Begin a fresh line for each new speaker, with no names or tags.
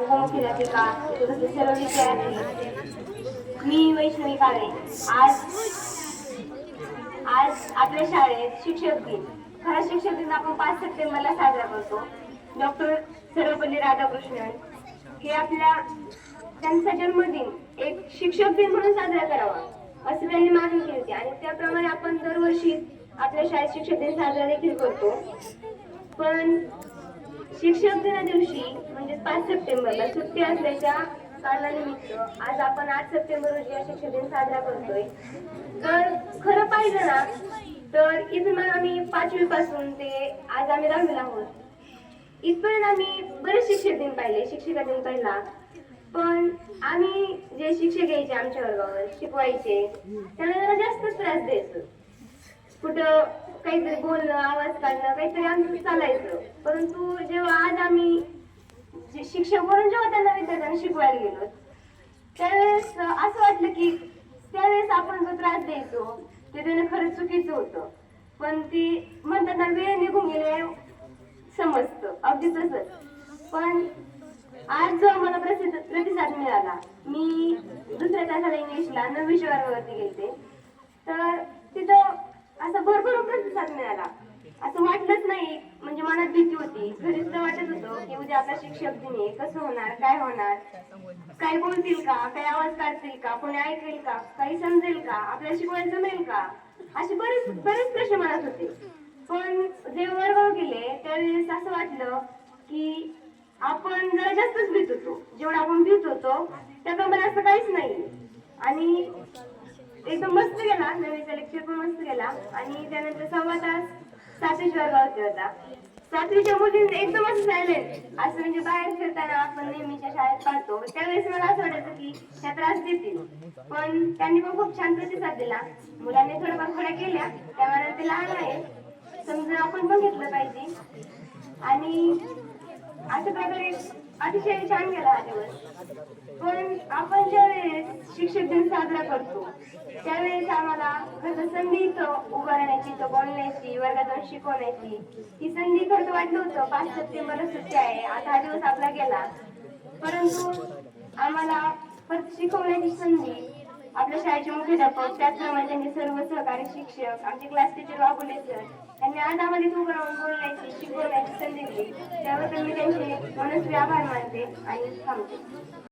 मुख्याध्यापिका इथे सर्व विद्यार्थी, मी वैष्णवी काळे. आज आज आपल्या शाळेत शिक्षक दिन. खरा शिक्षक दिन आपण 5 सप्टेंबरला साजरा करतो. डॉक्टर सर्वपल्ली राधाकृष्णन हे त्यांचा जन्मदिन एक शिक्षक दिन म्हणून साजरा करावा असं त्यांनी मागणी केली होती आणि त्याप्रमाणे आपण दरवर्षी आपल्या शाळेत शिक्षक दिन साजरा देखील करतो. पण शिक्षक दिना दिवशी म्हणजे 5 सप्टेंबरला सुट्टी असल्याच्या कारणानिमित्त आज आपण 8 सप्टेंबर रोजी शिक्षक दिन साजरा करतोय. तर खरं पाहिलं ना तर इथून आम्ही 5वी पासून ते आज आम्ही 10वीला आहोत. इथपर्यंत आम्ही बरेच शिक्षक दिन पाहिले, शिक्षिका दिन पाहिला. पण आम्ही जे शिक्षक यायचे आमच्या वर्गावर शिकवायचे त्यांना जरा जास्तच त्रास द्यायचो. कुठं काहीतरी बोलणं, आवाज काढणं, काहीतरी आमचं चालायचं. परंतु जेव्हा आज आम्ही शिक्षक म्हणून जेव्हा त्यांना विद्यार्थ्यांना शिकवायला गेलो त्यावेळेस असं वाटलं की त्यावेळेस आपण जो त्रास द्यायचो ते देणं खरंच चुकीचं होतं. पण ती म्हणतात ना वेळ निघून गेले समजतं, अगदी तसंच. पण आज जो आम्हाला प्रतिसाद मिळाला, मी दुसऱ्या तासाला इंग्लिशला 9वी वर्गावरती गेलते तर तिथं असा भरपूर प्रतिसाद मिळाला. असं वाटलंच नाही, म्हणजे मनात भीती होती. घरीच तर वाटत होतं की उद्या आपला शिक्षक दिन आहे, कसं होणार, काय होणार, काय बोलतील का, काय आवाज काढतील का, कोणी ऐकेल का, काही समजेल का, आपल्याला शिकवायला जमेल का, असे बरेच प्रश्न मनात होते. पण जेव्हा वर्गावर गेले त्यावेळेस असं वाटलं की आपण जरा जास्तच भीत होतो. जेवढं आपण भीत होतो त्याप्रमाणे असं काहीच नाही. आणि एकदम मस्त गेला, 9वीचा लेक्चर पण मस्त गेला. आणि त्यानंतर 1.25 तास 7वी वर्गावरती होता. 7वीच्या मुलींनी एकदम असं सायलेंट, असं म्हणजे बाहेर फिरताना आपण नेहमीच्या शाळेत पाहतो त्यावेळेस मला असं वाटायचं की त्या त्रास देतील. पण त्यांनी पण खूप छान प्रतिसाद दिला. मुलांनी थोड्याफार खोड्या केल्या, त्यामुळे ते लहान आहे, समजून आपण पण घेतलं पाहिजे. आणि अशा प्रकारे अतिशय छान गेला हा दिवस. पण आपण ज्यावेळेस शिक्षक दिन साजरा करतो त्यावेळेस आम्हाला खरं संधी उभं राहण्याची, बोलण्याची, वर्गात जाऊन शिकवण्याची ही संधी खरं वाटलं होतं. 5 सप्टेंबरला सुट्टी आहे, आता हा दिवस आपला गेला. परंतु आम्हाला परत शिकवण्याची संधी आपल्या शाळेचे मुख्याध्यापक, त्याचप्रमाणे त्यांचे सर्व सहकारी शिक्षक, आमचे क्लास टीचर वाघुले सर त्यांनी आज आम्हाला इथं उभं राहून बोलण्याची, शिकवण्याची संधी दिली. त्याबद्दल मी त्यांचे मनस्वी आभार मानते आणि थांबते.